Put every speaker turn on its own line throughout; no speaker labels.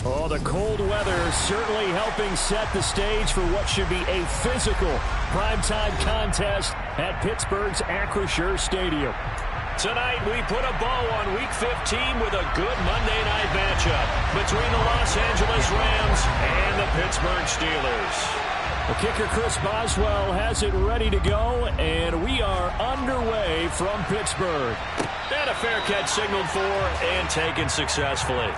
Oh, the cold weather certainly helping set the stage for what should be a physical primetime contest at Pittsburgh's Acrisure Stadium. Tonight, we put a bow on Week 15 with a good Monday night matchup between the Los Angeles Rams and the Pittsburgh Steelers. The kicker, Chris Boswell, has it ready to go, and we are underway from Pittsburgh. And a fair catch signaled for and taken successfully.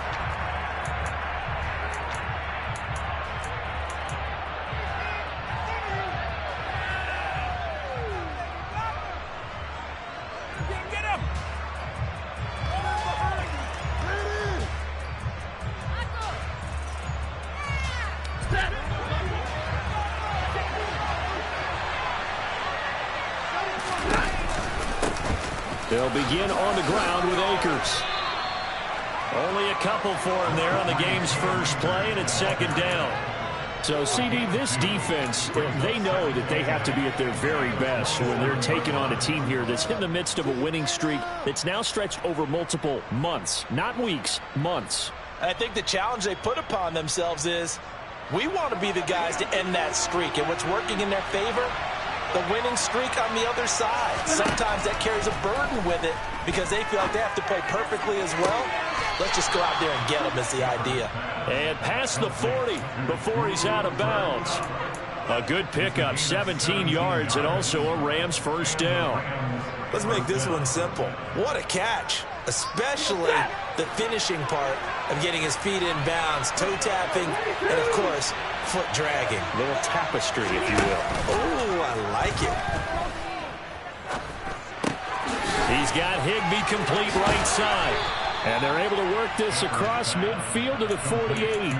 They'll begin on the ground with Akers. Only a couple for him there on the game's first play, and it's second down. So, CD, this defense, they know that they have to be at their very best when they're taking on a team here that's in the midst of a winning streak that's now stretched over multiple months, not weeks, months.
I think the challenge they put upon themselves is we want to be the guys to end that streak, and what's working in their favor, the winning streak on the other side. Sometimes that carries a burden with it because they feel like they have to play perfectly as well. Let's just go out there and get them is the idea.
And past the 40 before he's out of bounds. A good pickup, 17 yards, and also a Rams first down.
Let's make this one simple. What a catch, especially the finishing part of getting his feet in bounds, toe tapping, and of course, foot dragging.
A little tapestry, if you will.
Oh, I like it.
He's got Higbee complete right side. And they're able to work this across midfield to the 48.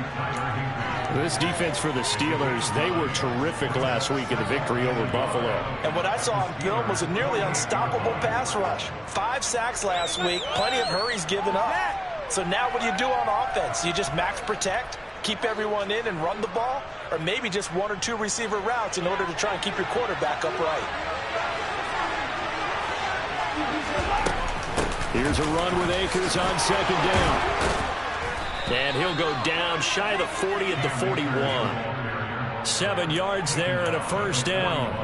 This defense for the Steelers, they were terrific last week in the victory over Buffalo.
And what I saw on film was a nearly unstoppable pass rush. 5 sacks last week, plenty of hurries given up. So now what do you do on offense? You just max protect, keep everyone in and run the ball, or maybe just 1 or 2 receiver routes in order to try and keep your quarterback upright.
Here's a run with Akers on second down. And he'll go down shy of the 40 at the 41. 7 yards there and a first down.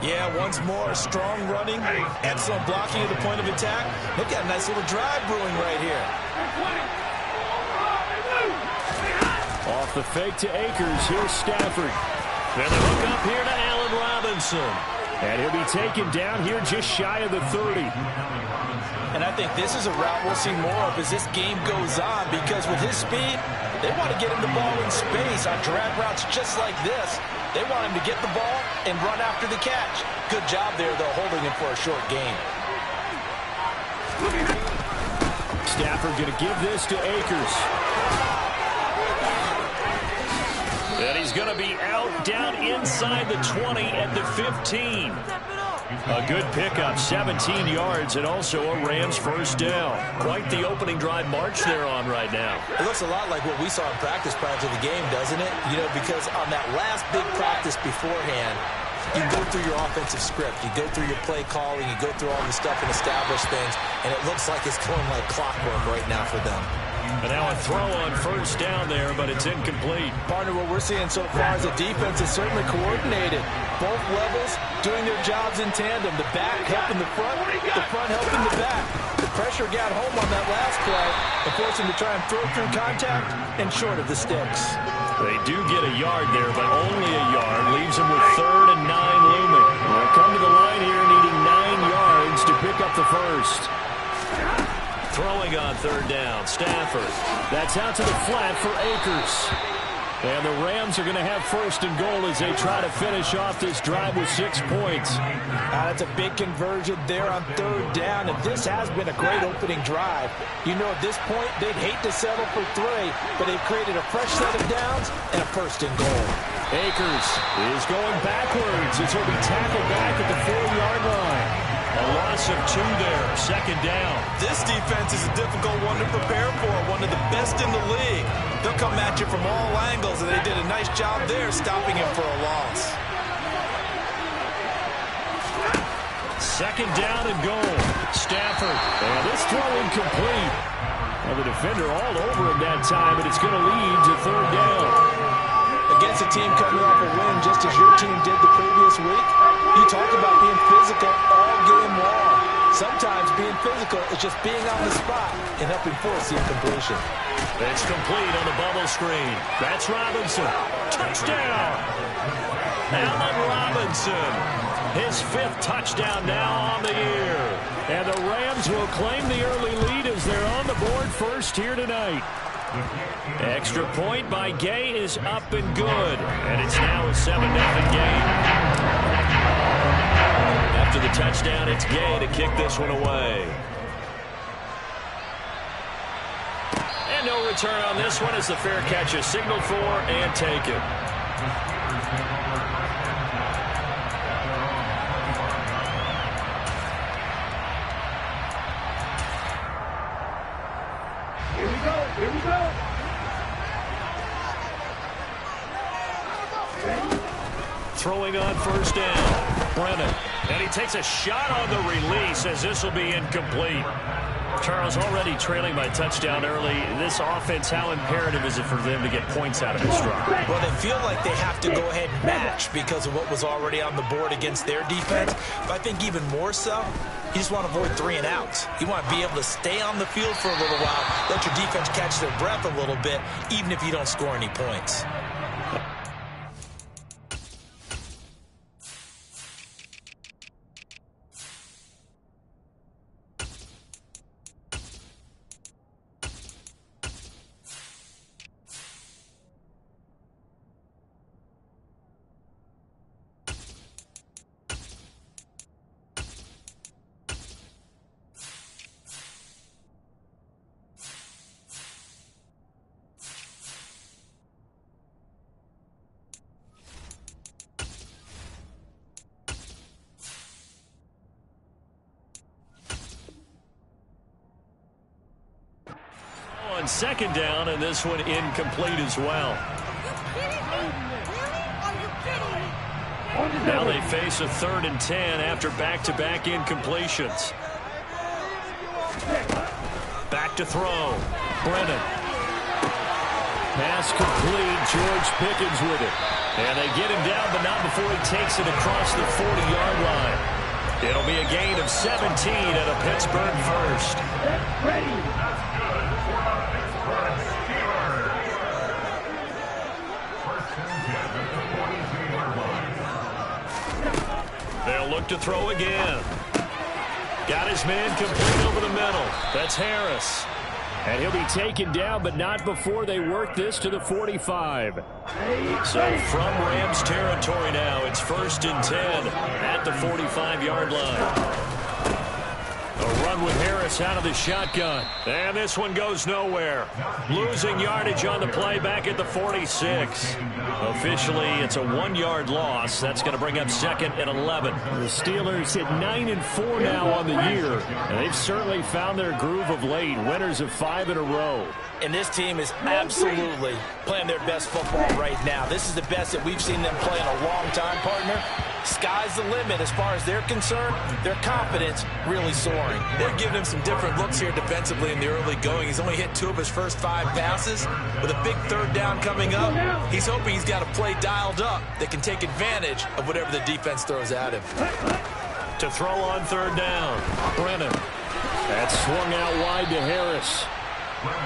Yeah, once more, strong running, excellent blocking at the point of attack. Look at a nice little drive brewing right here.
Off the fake to Akers, here's Stafford. Then the hook up here to Allen Robinson. And he'll be taken down here just shy of the 30.
And I think this is a route we'll see more of as this game goes on, because with his speed, they want to get him the ball in space on drag routes just like this. They want him to get the ball and run after the catch. Good job there, though, holding him for a short gain.
Stafford going to give this to Akers. And he's going to be out down inside the 20 at the 15. A good pickup, 17 yards, and also a Rams first down. Quite the opening drive march they're on right now.
It looks a lot like what we saw in practice prior to the game, doesn't it? You know, because on that last big practice beforehand, you go through your offensive script. You go through your play calling. You go through all the stuff and establish things, and it looks like it's going like clockwork right now for them.
And now a throw on first down there, but it's incomplete.
Partner, what we're seeing so far is the defense is certainly coordinated. Both levels doing their jobs in tandem. The back helping the front helping the back. The pressure got home on that last play and forced him to try and throw through contact and short of the sticks.
They do get a yard there, but only a yard. Leaves them with 3rd and 9 looming. They'll come to the line here needing 9 yards to pick up the first. Throwing on 3rd down, Stafford. That's out to the flat for Akers. And the Rams are going to have 1st and goal as they try to finish off this drive with 6 points.
That's a big conversion there on 3rd down, and this has been a great opening drive. You know, at this point, they'd hate to settle for 3, but they've created a fresh set of downs and a 1st and goal.
Akers is going backwards as he'll be tackled back at the 4-yard line. A loss of 2 there, 2nd down.
This defense is a difficult one to prepare for, one of the best in the league. They'll come at you from all angles, and they did a nice job there stopping him for a loss.
2nd down and goal. Stafford, and this throw incomplete. Well, the defender all over him that time, and it's going to lead to third down.
Against a team coming off a win just as your team did the previous week, you talk about being physical all game long. Sometimes being physical is just being on the spot and helping force the incompletion.
It's complete on the bubble screen. That's Robinson. Touchdown! Allen Robinson. His 5th touchdown now on the year. And the Rams will claim the early lead as they're on the board first here tonight. Extra point by Gay is up and good. And it's now a 7-0 game. After the touchdown, it's Gay to kick this one away. And no return on this one as the fair catch is signaled for and taken.
Here we go.
Throwing on first down. Brennan. And he takes a shot on the release as this will be incomplete. Charles, already trailing by touchdown early. This offense, how imperative is it for them to get points out of this drive?
Well, they feel like they have to go ahead and match because of what was already on the board against their defense. But I think even more so, you just want to avoid 3 and outs. You want to be able to stay on the field for a little while, let your defense catch their breath a little bit, even if you don't score any points.
On second down, and this one incomplete as well. Now they face a 3rd and 10 after back-to-back incompletions. Back to throw. Brennan. Pass complete. George Pickens with it. And they get him down, but not before he takes it across the 40-yard line. It'll be a gain of 17 and a Pittsburgh first.
Ready.
They'll look to throw again. Got his man complete over the middle. That's Harris. And he'll be taken down, but not before they work this to the 45. So from Rams territory now, it's 1st and 10 at the 45-yard line. A run with Harris out of the shotgun. And this one goes nowhere. Losing yardage on the play back at the 46. Officially, it's a 1-yard loss. That's going to bring up 2nd and 11. The Steelers hit 9-4 now on the year. And they've certainly found their groove of late. Winners of 5 in a row.
And this team is absolutely playing their best football right now. This is the best that we've seen them play in a long time, partner. Sky's the limit as far as they're concerned. Their confidence really soaring. They're giving him some different looks here defensively in the early going. He's only hit 2 of his first 5 passes. With a big 3rd down coming up, he's hoping he's got a play dialed up that can take advantage of whatever the defense throws at him.
To throw on 3rd down, Brennan. That's swung out wide to Harris.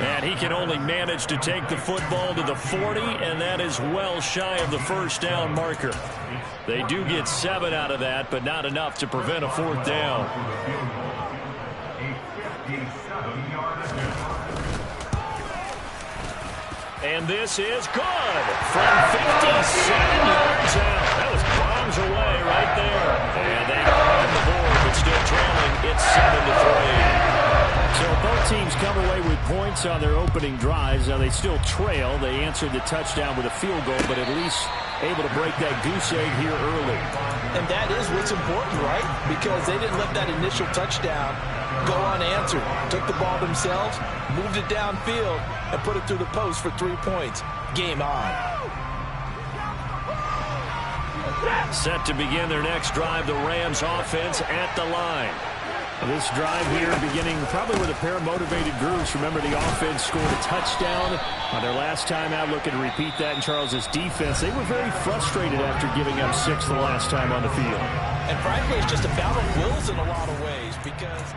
And he can only manage to take the football to the 40, and that is well shy of the 1st down marker. They do get 7 out of that, but not enough to prevent a 4th down. And this is good from 57 yards out. That was bombs away right there. And they are on the board, but still trailing. It's 7-3. So both teams come away with points on their opening drives. Now they still trail. They answered the touchdown with a field goal, but at least able to break that goose egg here early.
And that is what's important, right? Because they didn't let that initial touchdown go unanswered. Took the ball themselves, moved it downfield, and put it through the post for 3 points. Game on.
Set to begin their next drive, the Rams offense at the line. This drive here beginning probably with a pair of motivated groups. Remember, the offense scored a touchdown on their last time out, looking to repeat that in Charles's defense. They were very frustrated after giving up 6 the last time on the field.
And frankly, it's just a battle of wills in a lot of ways because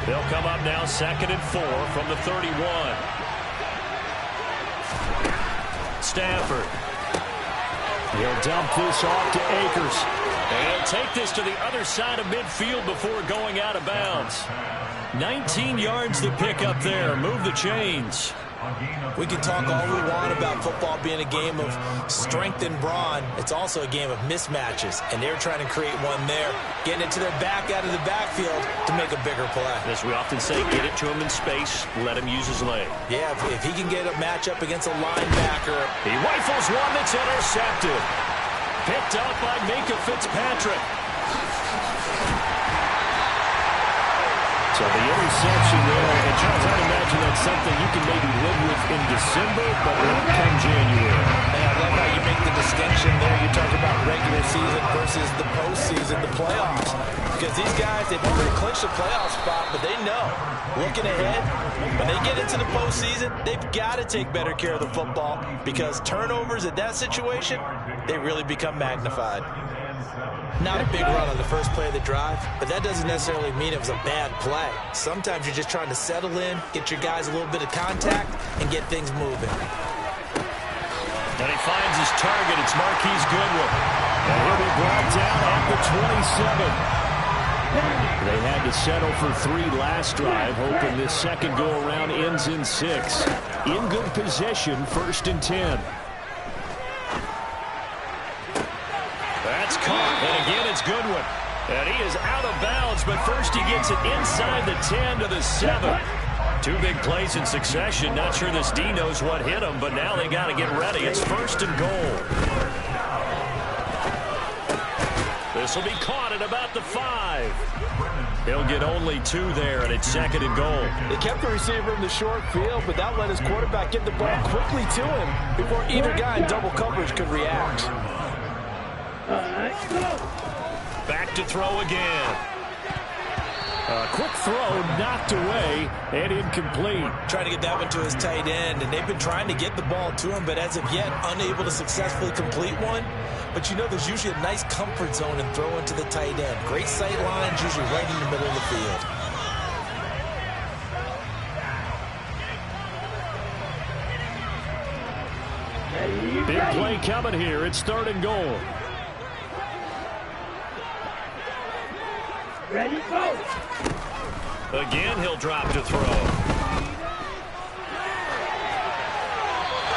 they'll come up now 2nd and 4 from the 31. Stafford. He'll dump this off to Akers. And he'll take this to the other side of midfield before going out of bounds. 19 yards to pick up there. Move the chains.
we can talk all we want about football being a game of strength and brawn. It's also a game of mismatches, and they're trying to create one there, getting it to their back out of the backfield to make a bigger play.
As we often say, get it to him in space, let him use his leg.
Yeah, if he can get a matchup against a linebacker.
He rifles one that's intercepted. Picked up by Minka Fitzpatrick. So the interception there, and Charles, I'd imagine that's something you can maybe live with in December, but not come January.
Man, I love how you make the distinction there. You talk about regular season versus the postseason, the playoffs. Because these guys, they've already clinched a playoff spot, but they know, looking ahead, when they get into the postseason, they've got to take better care of the football because turnovers in that situation, they really become magnified. Not a big run on the first play of the drive, but that doesn't necessarily mean it was a bad play. Sometimes you're just trying to settle in, get your guys a little bit of contact, and get things moving.
And he finds his target. It's Marquise Goodwin. And he'll be brought down at the 27. They had to settle for 3 last drive, hoping this second go-around ends in 6. In good position, 1st and 10. That's caught, and again it's Goodwin. And he is out of bounds, but first he gets it inside the 10 to the 7. 2 big plays in succession. Not sure this D knows what hit him, but now they got to get ready. It's 1st and goal. This will be caught at about the 5. He'll get only 2 there, and it's 2nd and goal.
They kept the receiver in the short field, but that let his quarterback get the ball quickly to him before either guy in double coverage could react.
Back to throw again. A quick throw knocked away and incomplete.
Trying to get that one to his tight end, and they've been trying to get the ball to him, but as of yet, unable to successfully complete one. But you know, there's usually a nice comfort zone in throwing to the tight end. Great sight lines, usually right in the middle of the field.
Big play coming here. It's 3rd and goal.
Ready, go!
Again, he'll drop to throw.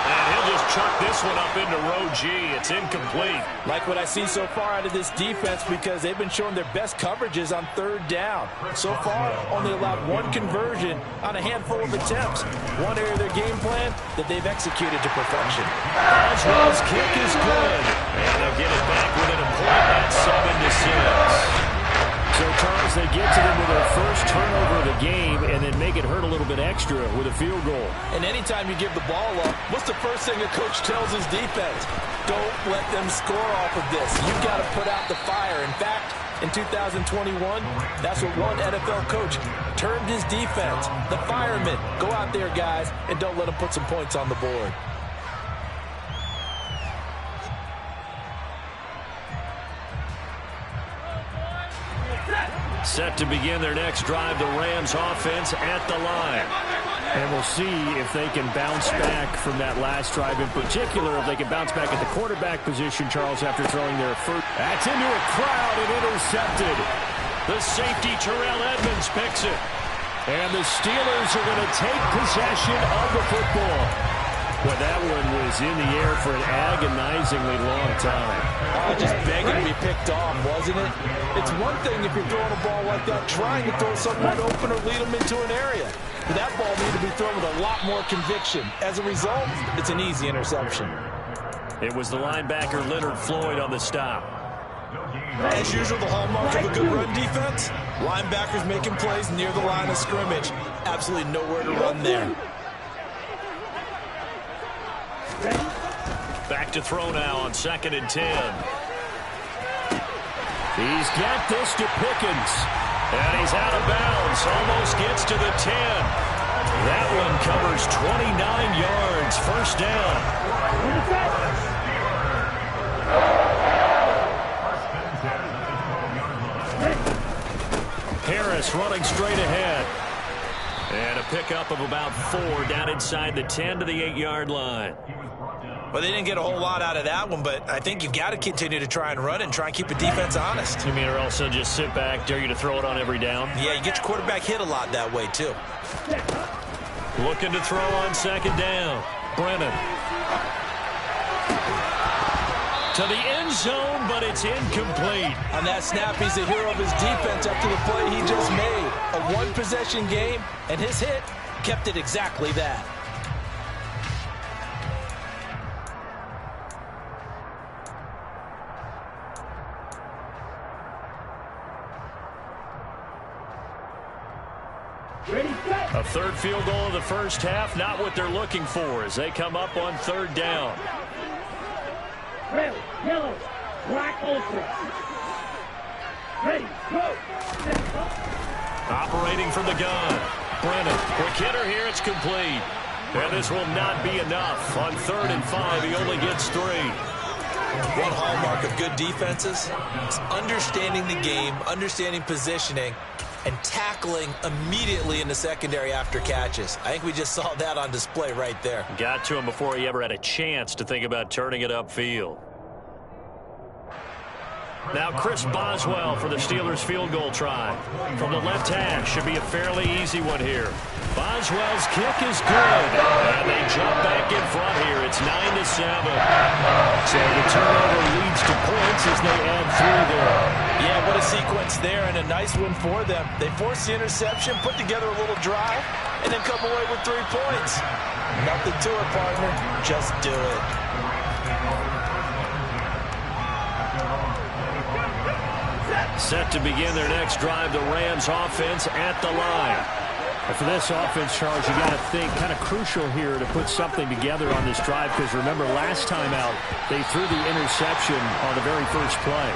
And he'll just chuck this one up into row G. It's incomplete.
Like what I see so far out of this defense because they've been showing their best coverages on 3rd down. So far, only allowed 1 conversion on a handful of attempts. One area of their game plan that they've executed to perfection.
Oswald's kick is good. And they'll get it back with an important at 7-6. So, Charles, they get to them with their first turnover of the game and then make it hurt a little bit extra with a field goal.
And anytime you give the ball up, what's the first thing a coach tells his defense? Don't let them score off of this. You've got to put out the fire. In fact, in 2021, that's what one NFL coach termed his defense. The firemen. Go out there, guys, and don't let them put some points on the board.
Set to begin their next drive, the Rams offense at the line. And we'll see if they can bounce back from that last drive in particular, if they can bounce back at the quarterback position, Charles, after throwing their first. That's into a crowd and intercepted. The safety, Terrell Edmonds, picks it. And the Steelers are going to take possession of the football. Well, that one was in the air for an agonizingly long time.
Oh, just begging to be picked off, wasn't it? It's one thing if you're throwing a ball like that, trying to throw someone open or lead them into an area. But that ball needed to be thrown with a lot more conviction. As a result, it's an easy interception.
It was the linebacker Leonard Floyd on the stop.
As usual, the hallmark of a good run defense, linebackers making plays near the line of scrimmage. Absolutely nowhere to run there.
Back to throw now on 2nd and 10. He's got this to Pickens. And he's out of bounds. Almost gets to the 10. That one covers 29 yards. First down. Harris running straight ahead. And a pickup of about 4 down inside the 10 to the 8-yard line.
Well, they didn't get a whole lot out of that one, but I think you've got to continue to try and run and try and keep the defense honest.
You mean, or also just sit back, dare you to throw it on every down?
Yeah, you get your quarterback hit a lot that way, too.
Looking to throw on second down. Brennan. To the end zone, but it's incomplete.
On that snap, he's the hero of his defense after the play he just made. A one-possession game, and his hit kept it exactly that.
A third field goal of the first half, not what they're looking for as they come up on third down.
Red, yellow, black, ultra. Ready, go.
Operating from the gun. Brennan, quick hitter here, it's complete. And this will not be enough. On 3rd and 5, he only gets 3.
One hallmark of good defenses is understanding the game, understanding positioning, and tackling immediately in the secondary after catches. I think we just saw that on display right there.
Got to him before he ever had a chance to think about turning it upfield. Now Chris Boswell for the Steelers field goal try. From the left hash, should be a fairly easy one here. Boswell's kick is good. And they jump back in front here. It's 9-7. So the turnover leads to points as they add 3 there.
Yeah, what a sequence there and a nice one for them. They force the interception, put together a little drive, and then come away with 3 points. Nothing to it, partner. Just do it.
Set to begin their next drive, the Rams offense at the line. And for this offense, Charles, you got to think kind of crucial here to put something together on this drive because remember last time out they threw the interception on the very first play.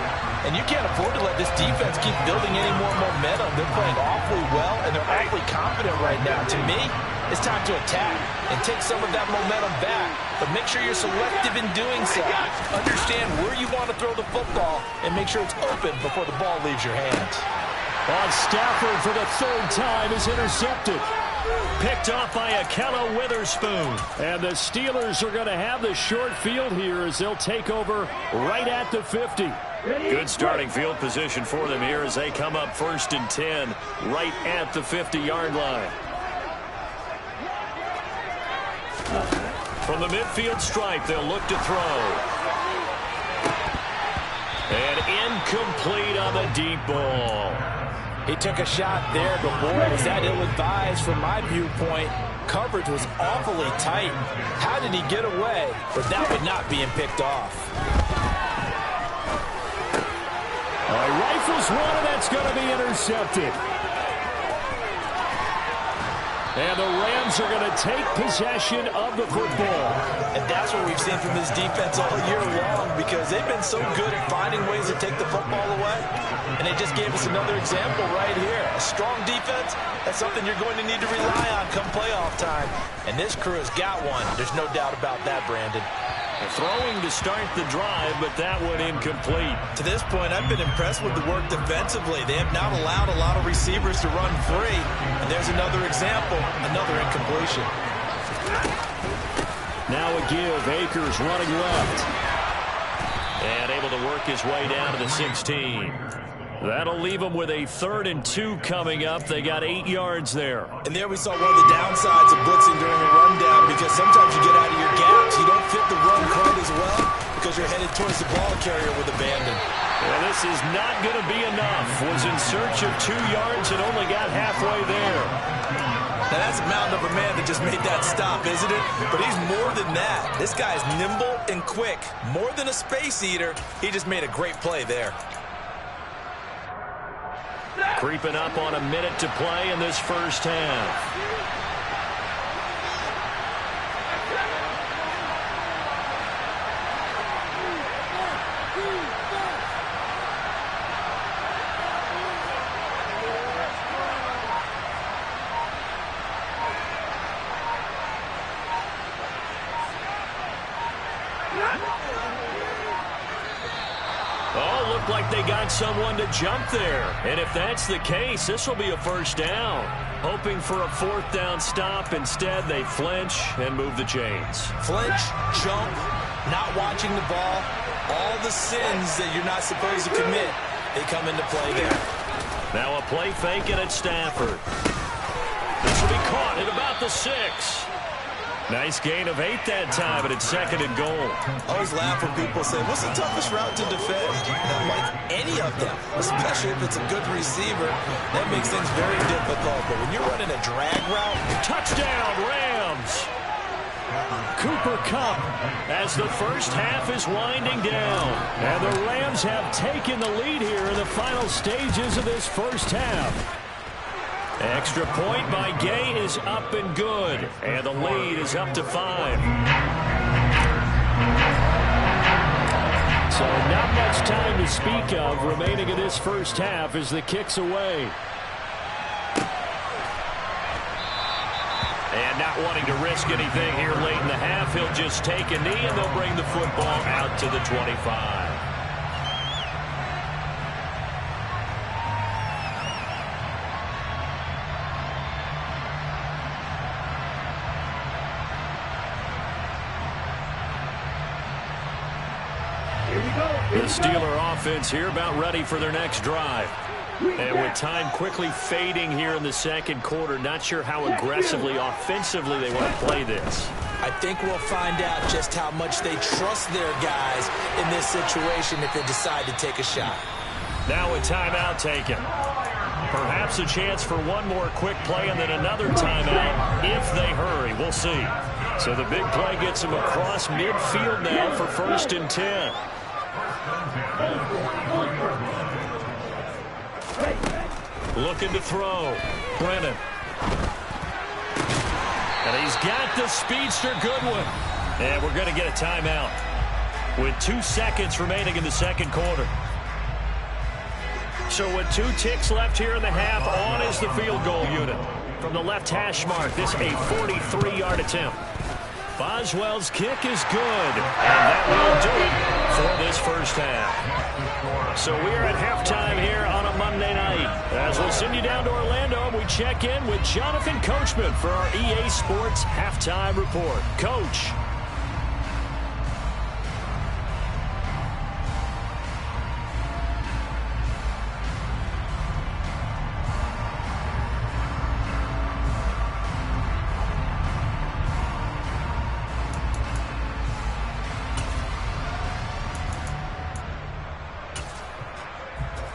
And you can't afford to let this defense keep building any more momentum. They're playing awfully well and they're awfully confident right now. To me, it's time to attack and take some of that momentum back. But make sure you're selective in doing so. Understand where you want to throw the football and make sure it's open before the ball leaves your hands.
On Stafford for the 3rd time is intercepted. Picked off by Akello Witherspoon. And the Steelers are going to have the short field here as they'll take over right at the 50. Good starting field position for them here as they come up 1st and 10 right at the 50-yard line. From the midfield stripe, they'll look to throw. And incomplete on the deep ball.
He took a shot there, but boy, was that ill-advised from my viewpoint. Coverage was awfully tight. How did he get away without it not being picked off?
Rifles one, and that's going to be intercepted. And the Rams are going to take possession of the football.
And that's what we've seen from this defense all year long because they've been so good at finding ways to take the football away. And they just gave us another example right here. A strong defense, that's something you're going to need to rely on come playoff time. And this crew has got one. There's no doubt about that, Brandon.
Throwing to start the drive, but that one incomplete.
To this point, I've been impressed with the work defensively. They have not allowed a lot of receivers to run free. And there's another example, another incompletion.
Now a give. Akers running left. And able to work his way down to the 16. That'll leave them with a 3rd and 2 coming up. They got 8 yards there.
And there we saw one of the downsides of blitzing during a rundown because sometimes you get out of your gaps. You don't fit the run quite as well because you're headed towards the ball carrier with abandon.
Well, this is not going to be enough. Was in search of 2 yards and only got halfway there.
Now that's a mountain of a man that just made that stop, isn't it? But he's more than that. This guy is nimble and quick. More than a space eater, he just made a great play there.
Creeping up on a minute to play in this first half. like they got someone to jump there. And if that's the case, this will be a first down. Hoping for a fourth down stop. Instead, they flinch and move the chains.
Flinch, jump, not watching the ball. All the sins that you're not supposed to commit, they come into play there.
Now a play fake and it's Stafford. This will be caught at about the 6. Nice gain of 8 that time, but it's 2nd and goal.
I always laugh when people say, what's the toughest route to defend? Like any of them, especially if it's a good receiver, that makes things very difficult. But when you're running a drag route,
touchdown, Rams! Cooper Kupp as the first half is winding down. And the Rams have taken the lead here in the final stages of this first half. Extra point by Gay is up and good. And the lead is up to 5. So not much time to speak of remaining in this first half as the kick's away. And not wanting to risk anything here late in the half, he'll just take a knee and they'll bring the football out to the 25. The Steeler offense here about ready for their next drive. And with time quickly fading here in the second quarter, not sure how aggressively, offensively they want to play this.
I think we'll find out just how much they trust their guys in this situation if they decide to take a shot.
Now a timeout taken. Perhaps a chance for one more quick play and then another timeout if they hurry. We'll see. So the big play gets them across midfield now for 1st and 10. Looking to throw. Brennan. And he's got the speedster Goodwin. And we're going to get a timeout with 2 seconds remaining in the second quarter. So with 2 ticks left here in the half, on is the field goal unit. From the left hash mark, this a 43-yard attempt. Boswell's kick is good, and that will do it for this first half. So we are at halftime here on a Monday night. As we'll send you down to Orlando, and we check in with Jonathan Coachman for our EA Sports Halftime Report. Coach.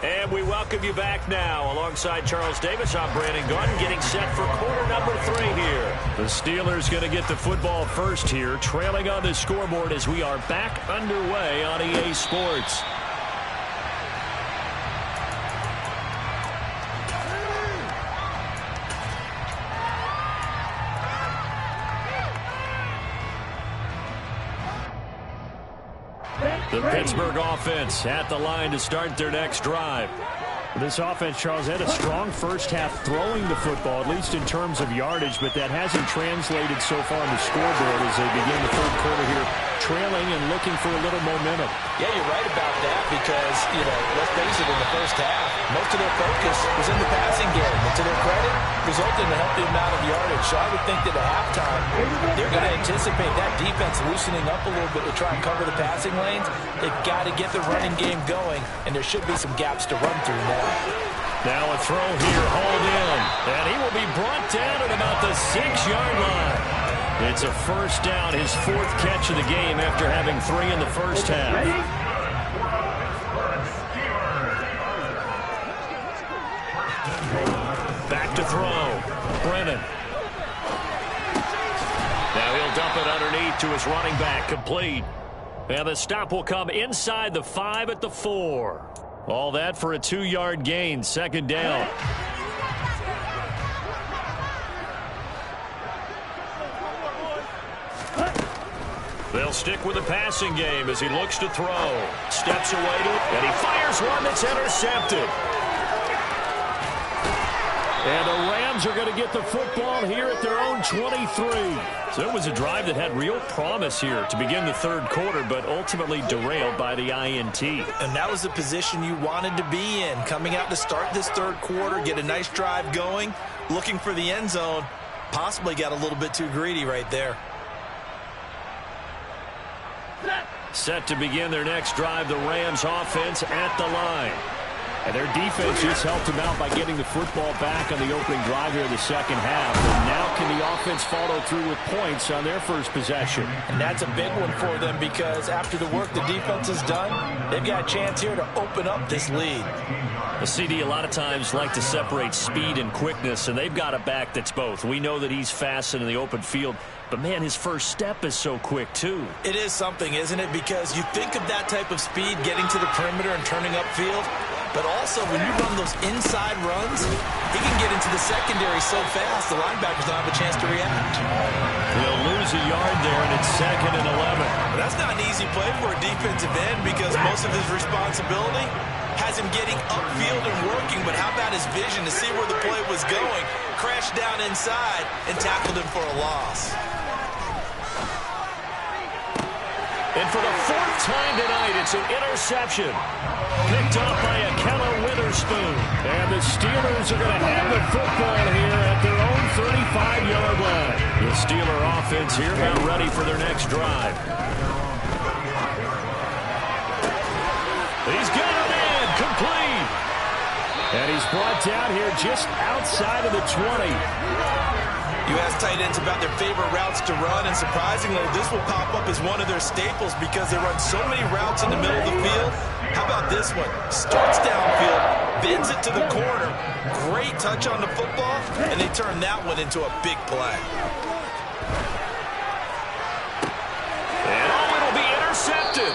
And we welcome you back now. Alongside Charles Davis, I'm Brandon Gordon, getting set for quarter number 3 here. The Steelers going to get the football first here, trailing on the scoreboard as we are back underway on EA Sports. The Pittsburgh offense at the line to start their next drive. This offense, Charles, had a strong first half throwing the football, at least in terms of yardage, but that hasn't translated so far on the scoreboard as they begin the third quarter here, trailing and looking for a little momentum.
Yeah, you're right about that because, let's face it, in the first half, most of their focus was in the passing game. And to their credit, resulted in a healthy amount of yardage. So I would think that at halftime, they're going to anticipate that defense loosening up a little bit to try and cover the passing lanes. They've got to get the running game going, and there should be some gaps to run through now.
Now a throw here, hauled in, and he will be brought down at about the 6-yard line. It's a first down, his 4th catch of the game after having 3 in the first half. Back to throw, Brennan. Now he'll dump it underneath to his running back, complete. And the stop will come inside the 5 at the 4. All that for a 2-yard gain, 2nd down. They'll stick with the passing game as he looks to throw. Steps away to it, and he fires one that's intercepted. And the Rams Rams are going to get the football here at their own 23. So it was a drive that had real promise here to begin the third quarter, but ultimately derailed by the INT.
And that was the position you wanted to be in. Coming out to start this third quarter, get a nice drive going, looking for the end zone. Possibly got a little bit too greedy right there.
Set to begin their next drive, the Rams offense at the line. And their defense just helped them out by getting the football back on the opening drive here in the second half. And now can the offense follow through with points on their first possession?
And that's a big one for them because after the work the defense has done, they've got a chance here to open up this lead.
The CD a lot of times like to separate speed and quickness, and they've got a back that's both. We know that he's fast in the open field, but, man, his first step is so quick, too.
It is something, isn't it? Because you think of that type of speed getting to the perimeter and turning upfield, but also when you run those inside runs, he can get into the secondary so fast the linebackers don't have a chance to react.
He'll lose a yard there, and it's 2nd and 11.
But that's not an easy play for a defensive end because most of his responsibility has him getting upfield and working, but how about his vision to see where the play was going, crashed down inside, and tackled him for a loss.
And for the fourth time tonight, it's an interception. Picked up by Akella Witherspoon. And the Steelers are going to have the football here at their own 35-yard line. The Steeler offense here about ready for their next drive. He's got it in, complete. And he's brought down here just outside of the 20.
You ask tight ends about their favorite routes to run, and surprisingly, this will pop up as one of their staples because they run so many routes in the middle of the field. How about this one? Starts downfield, bends it to the corner. Great touch on the football, and they turn that one into a big play.
And it'll be intercepted.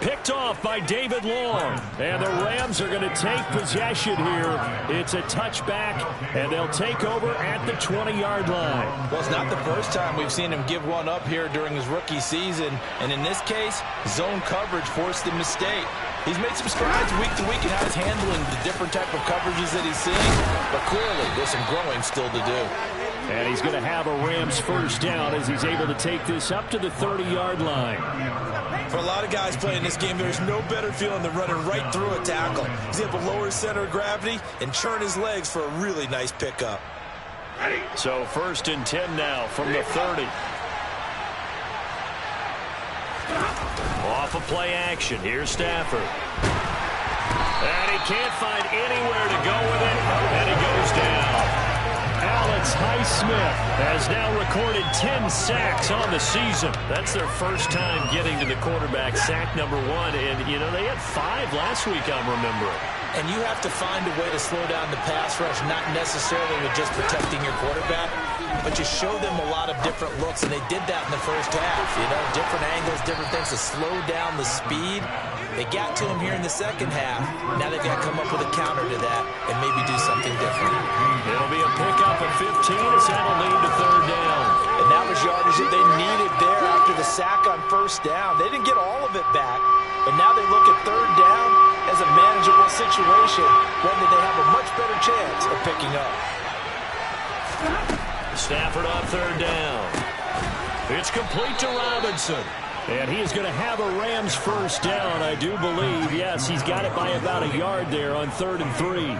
Picked off by David Long. And the Rams are going to take possession here. It's a touchback, and they'll take over at the 20-yard line.
Well, it's not the first time we've seen him give one up here during his rookie season. And in this case, zone coverage forced the mistake. He's made some strides week to week in how he's handling the different type of coverages that he's seeing. But clearly, there's some growing still to do.
And he's going to have a Rams first down as he's able to take this up to the 30-yard line.
For a lot of guys playing this game, there's no better feeling than running right through a tackle. He's able to lower his center of gravity and churn his legs for a really nice pickup.
So 1st and 10 now from the 30. Off of play action. Here's Stafford. And he can't find anywhere to go with it. And he goes down. Alex Highsmith has now recorded 10 sacks on the season. That's their first time getting to the quarterback, sack number 1. And, you know, they had 5 last week, I'm remembering.
And you have to find a way to slow down the pass rush, not necessarily with just protecting your quarterback, but you show them a lot of different looks, and they did that in the first half. You know, different angles, different things to slow down the speed. They got to him here in the second half. Now they've got to come up with a counter to that and maybe do something different.
It'll be a pickup of 15 as that'll lead to 3rd down.
And that was yardage that they needed there after the sack on 1st down. They didn't get all of it back, but now they look at 3rd down as a manageable situation, one that they have a much better chance of picking up.
Stafford on 3rd down. It's complete to Robinson. And he is going to have a Rams first down, I do believe. Yes, he's got it by about a yard there on 3rd and 3.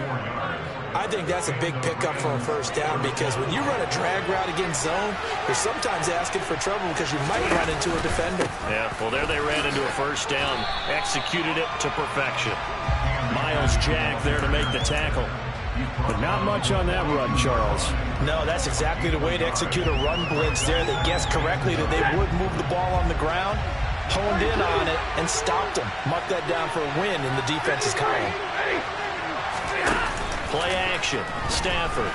I think that's a big pickup for a first down because when you run a drag route against zone, you're sometimes asking for trouble because you might run into a defender.
Yeah, well, there they ran into a first down, executed it to perfection. Miles Jack there to make the tackle. But not much on that run, Charles.
No, that's exactly the way to execute a run blitz there. They guessed correctly that they would move the ball on the ground, honed in on it, and stopped them. Mark that down for a win in the defense's column.
Play action. Stafford.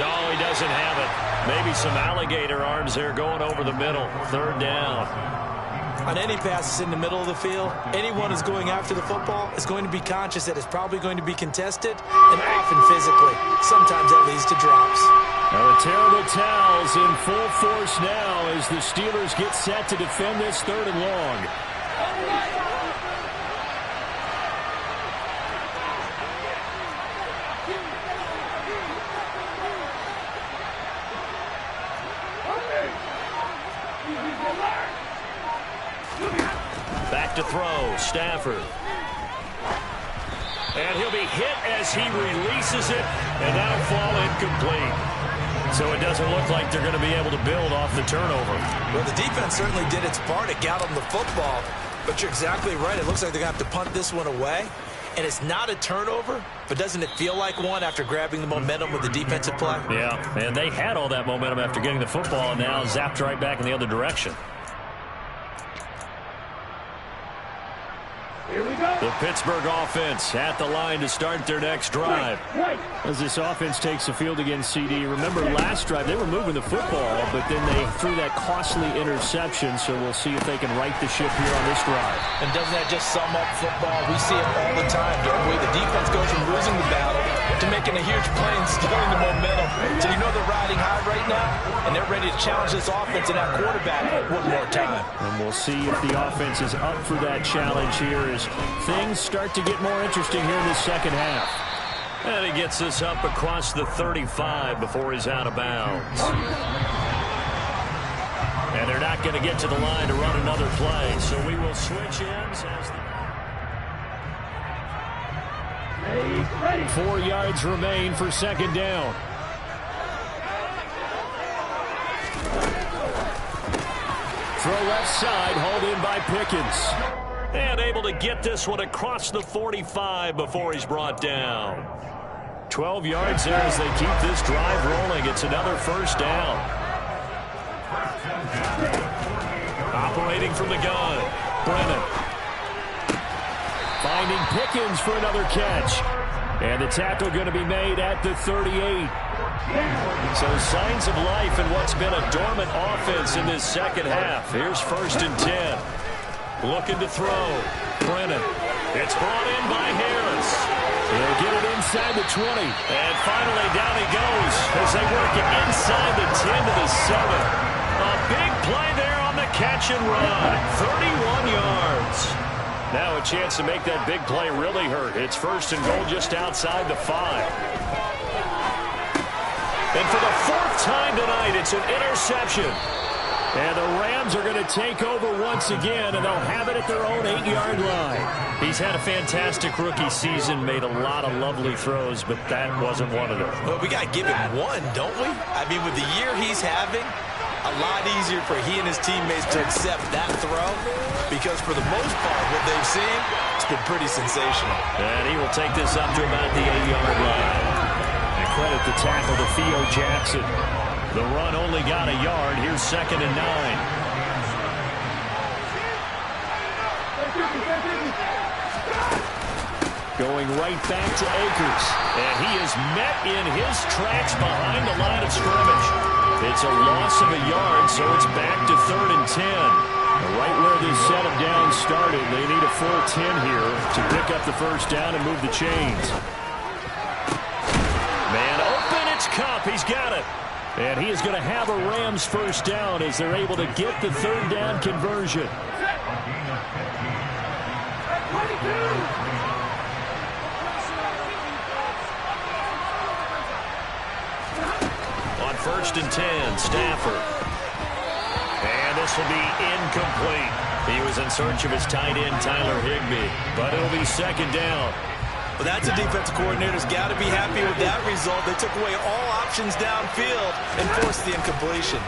No, he doesn't have it. Maybe some alligator arms there going over the middle. 3rd down.
On any passes in the middle of the field, anyone who's going after the football is going to be conscious that it's probably going to be contested and often physically. Sometimes that leads to drops.
Now the terrible towels in full force now as the Steelers get set to defend this 3rd and long. to throw. Stafford. And he'll be hit as he releases it, and that'll fall incomplete. So it doesn't look like they're going to be able to build off the turnover.
Well, the defense certainly did its part. It got them the football. But you're exactly right. It looks like they're going to have to punt this one away. And it's not a turnover, but doesn't it feel like one after grabbing the momentum with the defensive play?
Yeah, and they had all that momentum after getting the football, and now zapped right back in the other direction.
Here we go.
The Pittsburgh offense at the line to start their next drive. As this offense takes the field against CD. Remember last drive, they were moving the football, but then they threw that costly interception, so we'll see if they can right the ship here on this drive.
And doesn't that just sum up football? We see it all the time, don't we? The defense goes from losing the battle to making a huge play and stealing the momentum. So you know they're riding high right now, and they're ready to challenge this offense and that quarterback one more time.
And we'll see if the offense is up for that challenge here as things start to get more interesting here in the second half. And he gets this up across the 35 before he's out of bounds. And they're not going to get to the line to run another play, so we will switch ends as the 4 yards remain for second down. Throw left side, hauled in by Pickens. And able to get this one across the 45 before he's brought down. 12 yards there as they keep this drive rolling. It's another first down. Operating from the gun, Brennan. Finding Pickens for another catch. And the tackle going to be made at the 38. So signs of life in what's been a dormant offense in this second half. Here's 1st and 10. Looking to throw. Brennan. It's brought in by Harris. He'll get it inside the 20. And finally down he goes as they work it inside the 10 to the 7. A big play there on the catch and run. 31 yards. Now a chance to make that big play really hurt. It's 1st and goal just outside the 5. And for the 4th time tonight, it's an interception. And the Rams are going to take over once again, and they'll have it at their own 8-yard line. He's had a fantastic rookie season, made a lot of lovely throws, but that wasn't one of them.
Well, we got to give him one, don't we? I mean, with the year he's having, a lot easier for he and his teammates to accept that throw, because for the most part, what they've seen, it's been pretty sensational.
And he will take this up to about the 8-yard line. And credit the tackle to Theo Jackson. The run only got a yard. Here's 2nd and 9. Going right back to Akers. And he is met in his tracks behind the line of scrimmage. It's a loss of a yard, so it's back to 3rd and 10. Right where this set of downs started, they need a full 10 here to pick up the first down and move the chains. Man open, it's Kupp. He's got it. And he is going to have a Rams first down as they're able to get the 3rd down conversion. On 1st and 10, Stafford. And this will be incomplete. He was in search of his tight end, Tyler Higbee. But it'll be 2nd down.
Well, that's a defensive coordinator's got to be happy with that result. They took away all options downfield and forced the incompletion.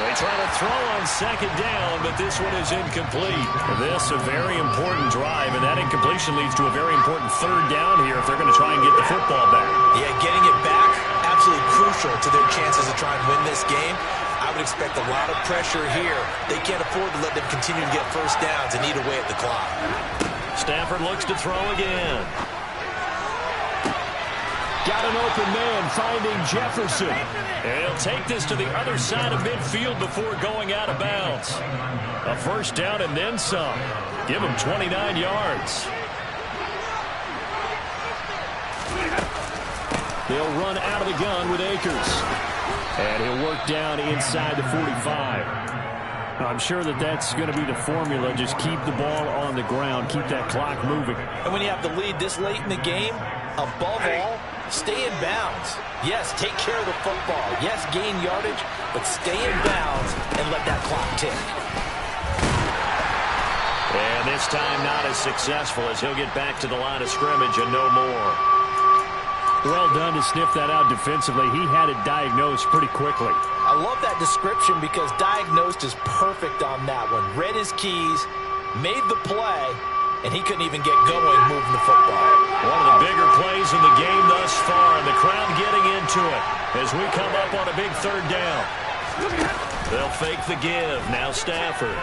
They try to throw on 2nd down, but this one is incomplete. This a very important drive, and that incompletion leads to a very important 3rd down here if they're going to try and get the football back.
Yeah, getting it back, absolutely crucial to their chances to try and win this game. I would expect a lot of pressure here. They can't afford to let them continue to get first downs and eat away at the clock.
Stafford looks to throw again. Got an open man finding Jefferson. And he'll take this to the other side of midfield before going out of bounds. A first down and then some. Give him 29 yards. They'll run out of the gun with Akers. And he'll work down inside the 45. I'm sure that that's going to be the formula. Just keep the ball on the ground. Keep that clock moving.
And when you have the lead this late in the game, above all, Stay in bounds. Yes, take care of the football. Yes, gain yardage, but stay in bounds and let that clock tick.
And this time not as successful as he'll get back to the line of scrimmage and no more. Well done to sniff that out defensively. He had it diagnosed pretty quickly.
I love that description because diagnosed is perfect on that one. Read his keys, made the play, and he couldn't even get going moving the football.
One of the bigger plays in the game thus far, and the crowd getting into it as we come up on a big third down. They'll fake the give. Now Stafford.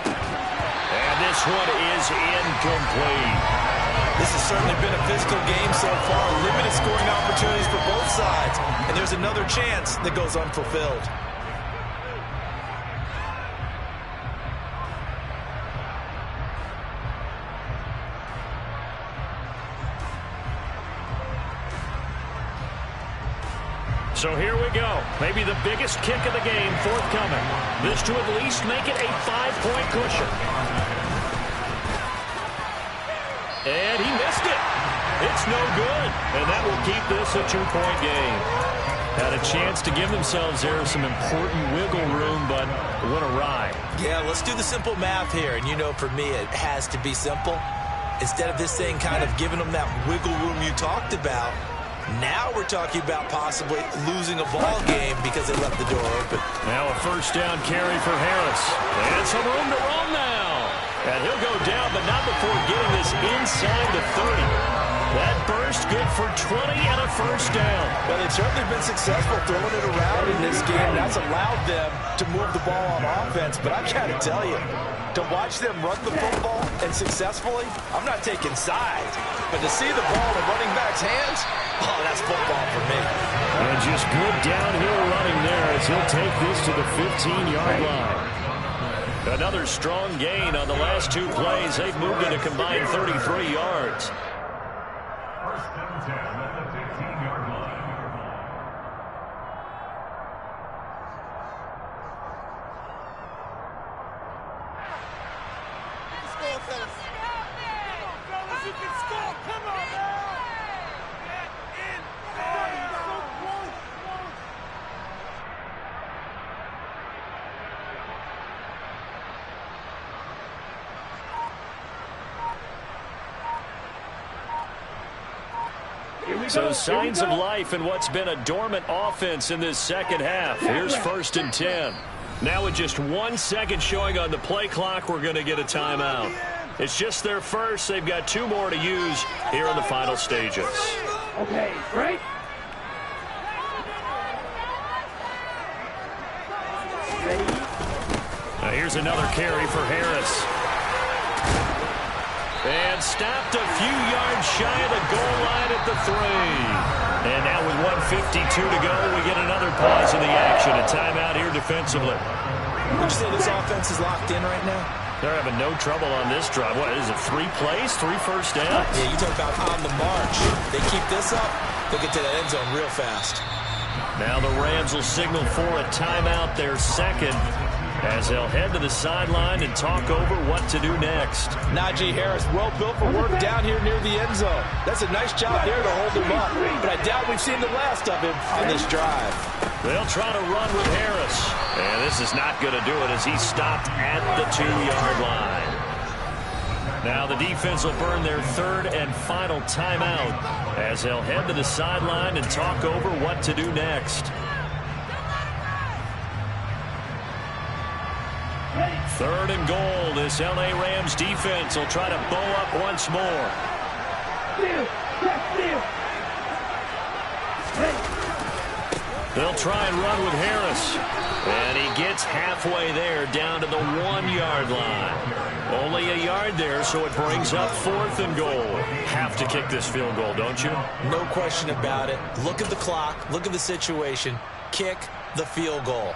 And this one is incomplete.
This has certainly been a physical game so far. Limited scoring opportunities for both sides. And there's another chance that goes unfulfilled.
So here we go. Maybe the biggest kick of the game forthcoming. This to at least make it a 5-point cushion. And he missed it. It's no good. And that will keep this a 2-point game. Had a chance to give themselves there some important wiggle room, but what a ride.
Yeah, let's do the simple math here. And you know, for me, it has to be simple. Instead of this thing kind of giving them that wiggle room you talked about, now we're talking about possibly losing a ball game because they left the door open.
Now a first down carry for Harris. And some room to run now. And he'll go down, but not before getting this inside the 30. That burst good for 20 and a first down.
Well, they've certainly been successful throwing it around in this game. That's allowed them to move the ball on offense. But I've got to tell you, to watch them run the football and successfully, I'm not taking sides. But to see the ball in running back's hands, oh, that's football for me.
And just good downhill running there as he'll take this to the 15-yard line. Another strong gain on the last 2 plays. They've moved it a combined 33 yards.
First and 10 at the 15-yard line.
Score, fellas. Fellas, you can score. Come on, now. Get in. You're so close.
So signs of life in what's been a dormant offense in this second half. Here's first and 10. Now with just 1 second showing on the play clock, we're going to get a timeout. It's just their first. They've got 2 more to use here in the final stages.
Okay, right?
Now here's another carry for Harris. And stopped a few yards shy of the goal line at the 3. And now with 1:52 to go, we get another pause in the action. A timeout here defensively.
Would you say this offense is locked in right now?
They're having no trouble on this drive. What is it, 3 plays, 3 first downs?
Yeah, you talk about on the march. They keep this up, they'll get to that end zone real fast.
Now the Rams will signal for a timeout, their second, as they'll head to the sideline and talk over what to do next.
Najee Harris, well built for work down here near the end zone. That's a nice job there to hold him up. But I doubt we've seen the last of him on this drive.
They'll try to run with Harris. And this is not going to do it as he's stopped at the 2-yard line. Now the defense will burn their third and final timeout as they'll head to the sideline and talk over what to do next. Third and goal. This L.A. Rams defense will try to bow up once more. They'll try and run with Harris. And he gets halfway there down to the 1-yard line. Only a yard there, so it brings up 4th and goal. Have to kick this field goal, don't you?
No question about it. Look at the clock. Look at the situation. Kick the field goal.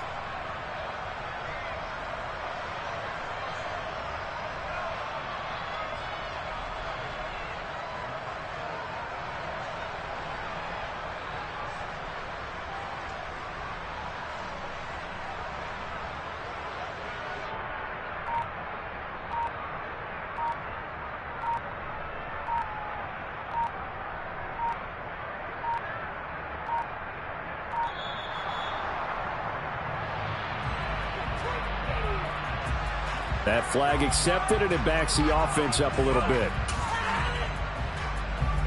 That flag accepted, and it backs the offense up a little bit.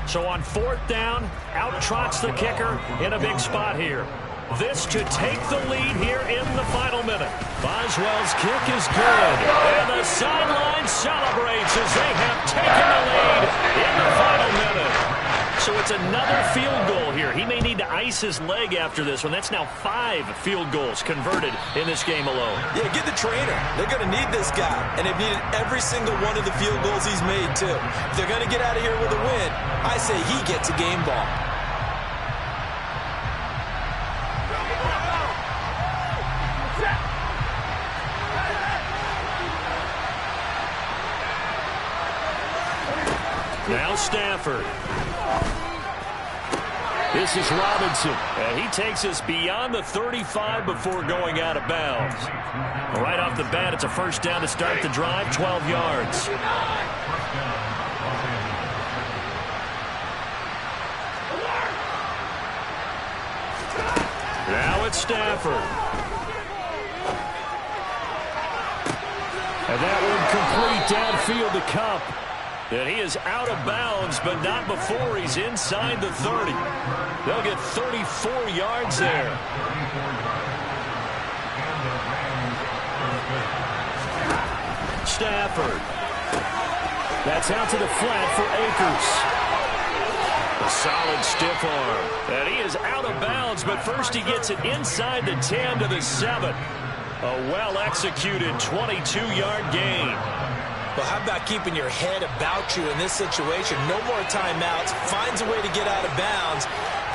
So on 4th down, out trots the kicker in a big spot here. This to take the lead here in the final minute. Boswell's kick is good. And the sideline celebrates as they have taken the lead in the final minute. So it's another field goal here. He may need to ice his leg after this one. That's now 5 field goals converted in this game alone.
Yeah, get the trainer. They're going to need this guy. And they've needed every single one of the field goals he's made, too. If they're going to get out of here with a win, I say he gets a game ball.
Now Stafford.
This is Robinson. And he takes us beyond the 35 before going out of bounds.
Right off the bat, it's a first down to start the drive, 12 yards.
Now it's Stafford. And that one complete downfield to Cup. And he is out of bounds, but not before he's inside the 30. They'll get 34 yards there. Stafford. That's out to the flat for Akers. A solid stiff arm. And he is out of bounds, but first he gets it inside the 10 to the 7. A well-executed 22-yard gain.
But how about keeping your head about you in this situation? No more timeouts. Finds a way to get out of bounds.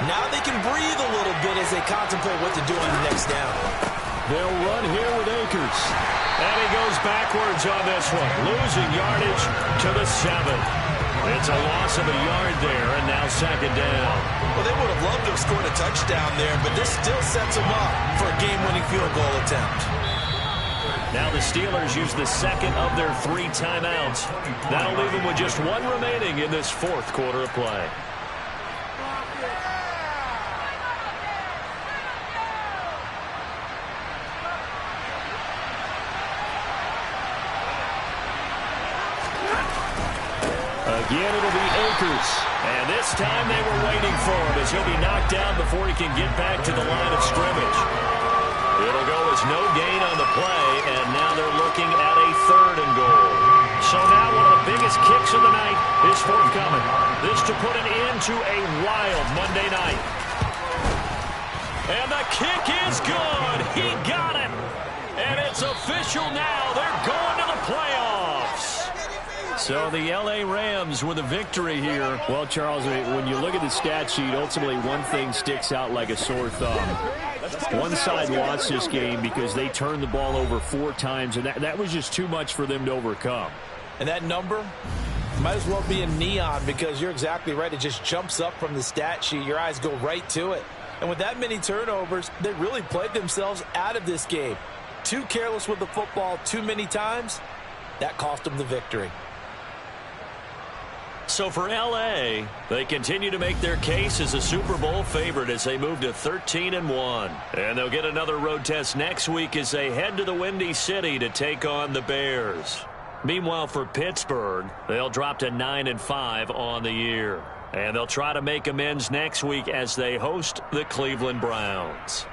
Now they can breathe a little bit as they contemplate what to do on the next down.
They'll run here with Akers.
And he goes backwards on this one. Losing yardage to the 7. It's a loss of a yard there, and now 2nd down.
Well, they would have loved to have scored a touchdown there, but this still sets them up for a game-winning field goal attempt.
Now the Steelers use the second of their 3 timeouts. That'll leave them with just 1 remaining in this 4th quarter of play.
Again, it'll be Akers.
And this time they were waiting for him as he'll be knocked down before he can get back to the line of scrimmage. It'll go as no gain on the play, and now they're looking at a 3rd and goal. So now one of the biggest kicks of the night is forthcoming. This to put an end to a wild Monday night. And the kick is good. He got it. And it's official now. They're going to the playoffs.
So the L.A. Rams with a victory here. Well, Charles, when you look at the stat sheet, ultimately one thing sticks out like a sore thumb. One side lost this game because they turned the ball over 4 times, and that was just too much for them to overcome.
And that number might as well be in neon because you're exactly right. It just jumps up from the stat sheet. Your eyes go right to it. And with that many turnovers, they really played themselves out of this game. Too careless with the football too many times. That cost them the victory.
So for L.A., they continue to make their case as a Super Bowl favorite as they move to 13-1. And they'll get another road test next week as they head to the Windy City to take on the Bears. Meanwhile, for Pittsburgh, they'll drop to 9-5 on the year. And they'll try to make amends next week as they host the Cleveland Browns.